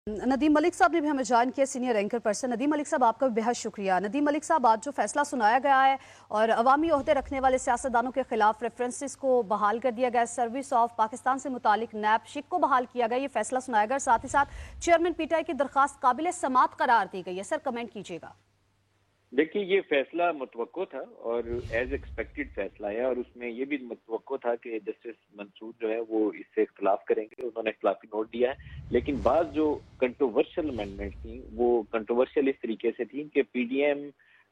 ندیم ملک صاحب نے بھی ہمیں جوائن کیا، سینئر اینکر پرسن۔ ندیم ملک صاحب آپ کا بھی بہت شکریہ۔ ندیم ملک صاحب، آج جو فیصلہ سنایا گیا ہے اور عوامی عہدے رکھنے والے سیاستدانوں کے خلاف ریفرنسز کو بحال کر دیا گیا، سروس آف پاکستان سے متعلق نیب شک کو بحال کیا گیا، یہ فیصلہ سنایا گیا، ساتھ ہی ساتھ چیئرمین پی ٹی آئی کی درخواست قابل سماعت قرار دی گئی ہے۔ سر کمنٹ کیجیے گا۔ دیکھیے، یہ فیصلہ متوقع تھا اور ایز ایکسپیکٹڈ فیصلہ ہے، اور اس میں یہ بھی متوقع تھا کہ جسٹس منصور جو ہے وہ اس سے اختلاف کریں گے، انہوں نے اختلافی نوٹ دیا ہے۔ لیکن بعض جو کنٹروورشل امینڈمنٹ تھیں وہ کنٹروورشل اس طریقے سے تھیں کہ پی ڈی ایم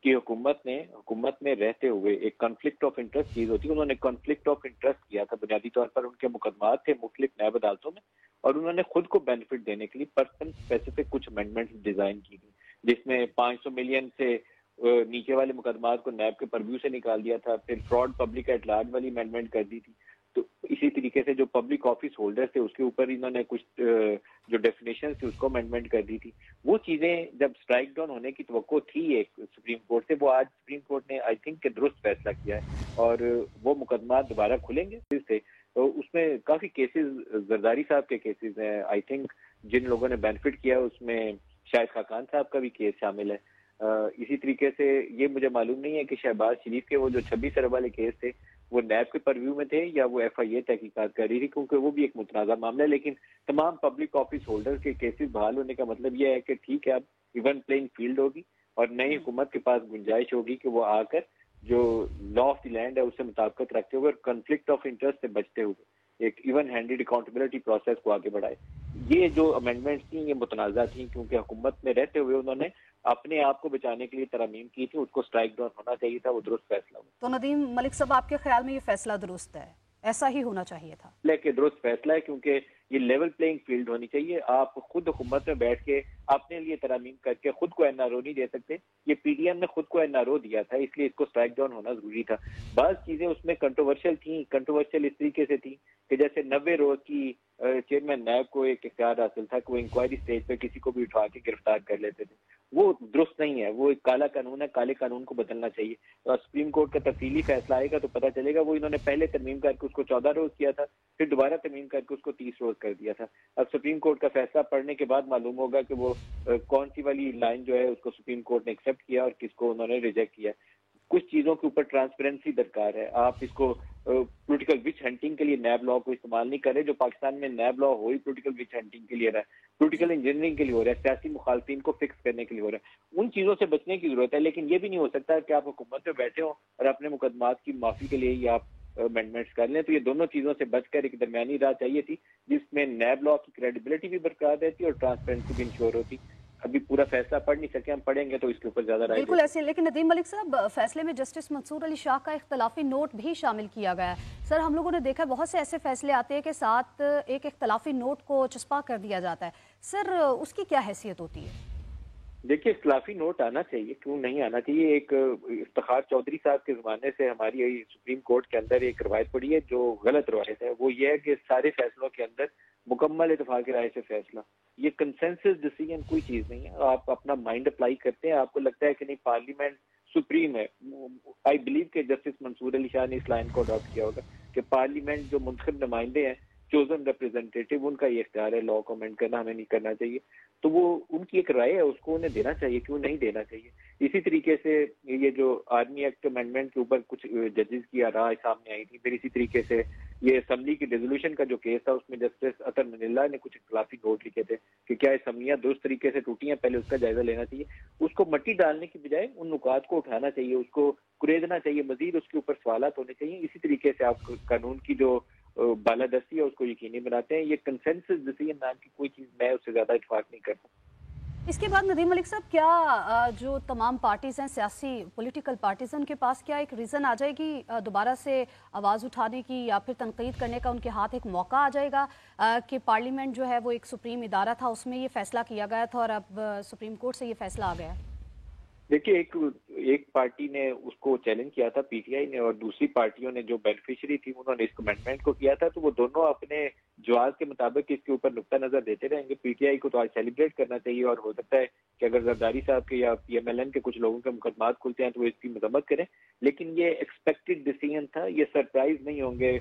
کی حکومت میں رہتے ہوئے ایک کنفلکٹ آف انٹرسٹ چیز ہوتی ہے، انہوں نے کنفلکٹ آف انٹرسٹ کیا تھا۔ بنیادی طور پر ان کے مقدمات تھے مختلف نیب عدالتوں میں، اور انہوں نے خود کو بینیفٹ دینے کے لیے پرسن اسپیسیفک کچھ امینڈمنٹ ڈیزائن کی تھی، جس میں 500 ملین سے نیچے والے مقدمات کو نیب کے پرویو سے نکال دیا تھا، پھر فراڈ پبلک ایٹ لارج والی امینڈمنٹ کر دی تھی۔ تو اسی طریقے سے جو پبلک آفس ہولڈر تھے اس کے اوپر انہوں نے کچھ جو ڈیفینیشن تھی اس کو امینڈمنٹ کر دی تھی۔ وہ چیزیں جب اسٹرائک ڈاؤن ہونے کی توقع تھی ایک سپریم کورٹ سے، وہ آج سپریم کورٹ نے آئی تھنک کہ درست فیصلہ کیا ہے، اور وہ مقدمات دوبارہ کھلیں گے پھر سے۔ تو اس میں کافی کیسز، زرداری صاحب کے کیسز ہیں، آئی تھنک جن لوگوں نے بینیفٹ کیا اس میں شاہد خاقان صاحب کا بھی کیس شامل ہے۔ اسی طریقے سے یہ مجھے معلوم نہیں ہے کہ شہباز شریف کے وہ جو 26 ارب والے کیس تھے وہ نیب کے پرویو میں تھے یا وہ ایف آئی اے تحقیقات کر رہی تھی، کیونکہ وہ بھی ایک متنازع معاملہ ہے۔ لیکن تمام پبلک آفس ہولڈر کے کیسز بحال ہونے کا مطلب یہ ہے کہ ٹھیک ہے، اب ایون پلینگ فیلڈ ہوگی اور نئی حکومت کے پاس گنجائش ہوگی کہ وہ آ کر جو لا آف دی لینڈ ہے اس سے مطابقت رکھتے ہوئے اور کنفلکٹ آف انٹرسٹ سے بچتے ہوئے ایک ایون ہینڈیڈ اکاؤنٹیبلٹی پروسیس کو آگے بڑھائے۔ یہ جو امینڈمنٹس تھیں یہ متنازع تھیں، کیونکہ حکومت میں رہتے ہوئے انہوں نے اپنے آپ کو بچانے کے لیے ترامیم کی تھی، اس کو اسٹرائک ڈاؤن ہونا چاہیے تھا، وہ درست فیصلہ ہوا۔ تو ندیم ملک صاحب، آپ کے خیال میں یہ فیصلہ درست ہے، ایسا ہی ہونا چاہیے تھا؟ لیکن درست فیصلہ ہے، کیونکہ یہ لیول پلینگ فیلڈ ہونی چاہیے۔ آپ خود حکومت میں بیٹھ کے اپنے لیے ترامیم کر کے خود کو این آر او نہیں دے سکتے۔ یہ پی ڈی ایم نے خود کو این آر او دیا تھا، اس لیے اس کو اسٹرائک ڈاؤن ہونا ضروری تھا۔ بعض چیزیں اس میں کنٹروورشل تھیں، کنٹروورشل اس طریقے سے تھیں کہ جیسے 90 روز کی چیئرمین نیب کو ایک اختیار حاصل تھا کہ وہ انکوائری سٹیج پہ کسی کو بھی اٹھا کے گرفتار کر لیتے تھے۔ وہ درست نہیں ہے، وہ ایک کالا قانون ہے، کالے قانون کو بدلنا چاہیے۔ اور سپریم کورٹ کا تفصیلی فیصلہ آئے گا تو پتہ چلے گا۔ وہ انہوں نے پہلے ترمیم کر کے اس کو 14 روز کیا تھا، پھر دوبارہ ترمیم کر کے اس کو 30 روز کر دیا تھا۔ اب سپریم کورٹ کا فیصلہ پڑھنے کے بعد معلوم ہوگا کہ وہ کون سی والی لائن جو ہے اس کو سپریم کورٹ نے ایکسیپٹ کیا اور کس کو انہوں نے ریجیکٹ کیا۔ کچھ چیزوں کے اوپر ٹرانسپیرنسی درکار ہے۔ آپ اس کو پولیٹیکل وچ ہنٹنگ کے لیے نیب لا کو استعمال نہیں کرے۔ جو پاکستان میں نیب لا ہوئی پولیٹیکل وچ ہنٹنگ کے لیے رہا ہے، پولیٹیکل انجینئرنگ کے لیے ہو رہا ہے، سیاسی مخالفین کو فکس کرنے کے لیے ہو رہا ہے۔ ان چیزوں سے بچنے کی ضرورت ہے، لیکن یہ بھی نہیں ہو سکتا کہ آپ حکومت میں بیٹھے ہوں اور اپنے مقدمات کی معافی کے لیے ہی آپ امینڈمنٹس کر لیں۔ تو یہ دونوں چیزوں سے بچ کر ایک درمیانی راہ چاہیے تھی، جس میں نیب لا کی کریڈیبلٹی بھی برقرار رہتی اور ٹرانسپیرنسی بھی انشور ہوتی۔ ابھی پورا فیصلہ پڑھ نہیں سکے، ہم پڑھیں گے تو اس کے اوپر زیادہ رائے بالکل ایسے، لیکن ندیم ملک صاحب، فیصلے میں جسٹس منصور علی شاہ کا اختلافی نوٹ بھی شامل کیا گیا ہے۔ سر، ہم لوگوں نے دیکھا بہت سے ایسے فیصلے آتے ہیں کہ ساتھ ایک اختلافی نوٹ کو چسپاں کر دیا جاتا ہے، سر اس کی کیا حیثیت ہوتی ہے؟ دیکھیے، اختلافی نوٹ آنا چاہیے، کیوں نہیں آنا چاہیے۔ ایک افتخار چودھری صاحب کے زمانے سے ہماری سپریم کورٹ کے اندر ایک روایت پڑی ہے جو غلط روایت ہے، وہ یہ ہے کہ سارے فیصلوں کے اندر مکمل اتفاق رائے سے فیصلہ۔ یہ کنسنسس ڈیسیژن کوئی چیز نہیں ہے۔ آپ اپنا مائنڈ اپلائی کرتے ہیں، آپ کو لگتا ہے کہ نہیں پارلیمنٹ سپریم ہے۔ آئی بلیو کہ جسٹس منصور علی شاہ نے اس لائن کو اڈاپٹ کیا ہوگا کہ پارلیمنٹ جو منتخب نمائندے ہیں، چوزن ریپرزینٹیٹو، ان کا یہ اختیار ہے لا کو امینڈ کرنا، ہمیں نہیں کرنا چاہیے۔ تو وہ ان کی ایک رائے ہے، اس کو انہیں دینا چاہیے، کیوں نہیں دینا چاہیے۔ اسی طریقے سے یہ جو آرمی ایکٹ امینڈمنٹ کے اوپر کچھ ججز کی رائے سامنے آئی تھی، پھر اسی طریقے سے یہ اسمبلی کی ریزولوشن کا جو کیس تھا اس میں جسٹس اطہر منلہ نے کچھ اختلافی نوٹ لکھے تھے کہ کیا اسمبلیاں درست طریقے سے ٹوٹی ہیں، پہلے اس کا جائزہ لینا چاہیے۔ اس کو مٹی ڈالنے کی بجائے ان نکات کو اٹھانا چاہیے، اس کو کریدنا چاہیے، مزید اس کے اوپر سوالات ہونے چاہیے۔ اسی طریقے سے آپ قانون کی جو بالادستی ہے اس کو یقینی بناتے ہیں۔ یہ کنسنسس ڈیسیژن نام کی کوئی چیز میں اس سے زیادہ اتفاق نہیں کرتا۔ اس کے بعد ندیم ملک صاحب، کیا جو تمام پارٹیز ہیں، سیاسی پولیٹیکل پارٹیز، ان کے پاس کیا ایک ریزن آ جائے گی دوبارہ سے آواز اٹھانے کی یا پھر تنقید کرنے کا؟ ان کے ہاتھ ایک موقع آ جائے گا کہ پارلیمنٹ جو ہے وہ ایک سپریم ادارہ تھا، اس میں یہ فیصلہ کیا گیا تھا اور اب سپریم کورٹ سے یہ فیصلہ آ گیا ہے؟ دیکھیے، ایک پارٹی نے اس کو چیلنج کیا تھا، پی ٹی آئی نے، اور دوسری پارٹیوں نے جو بینیفیشری تھی انہوں نے اس امینڈمنٹ کو کیا تھا، تو وہ دونوں اپنے جواز کے مطابق اس کے اوپر نقطہ نظر دیتے رہیں گے۔ پی ٹی آئی کو تو آج سیلیبریٹ کرنا چاہیے، اور ہو سکتا ہے کہ اگر زرداری صاحب کے یا پی ایم ایل این کے کچھ لوگوں کے مقدمات کھلتے ہیں تو وہ اس کی مذمت کریں، لیکن یہ ایکسپیکٹڈ ڈیسیژن تھا، یہ سرپرائز نہیں ہوں گے۔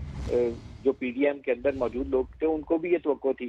جو پی ڈی ایم کے اندر موجود لوگ تھے ان کو بھی یہ توقع تھی،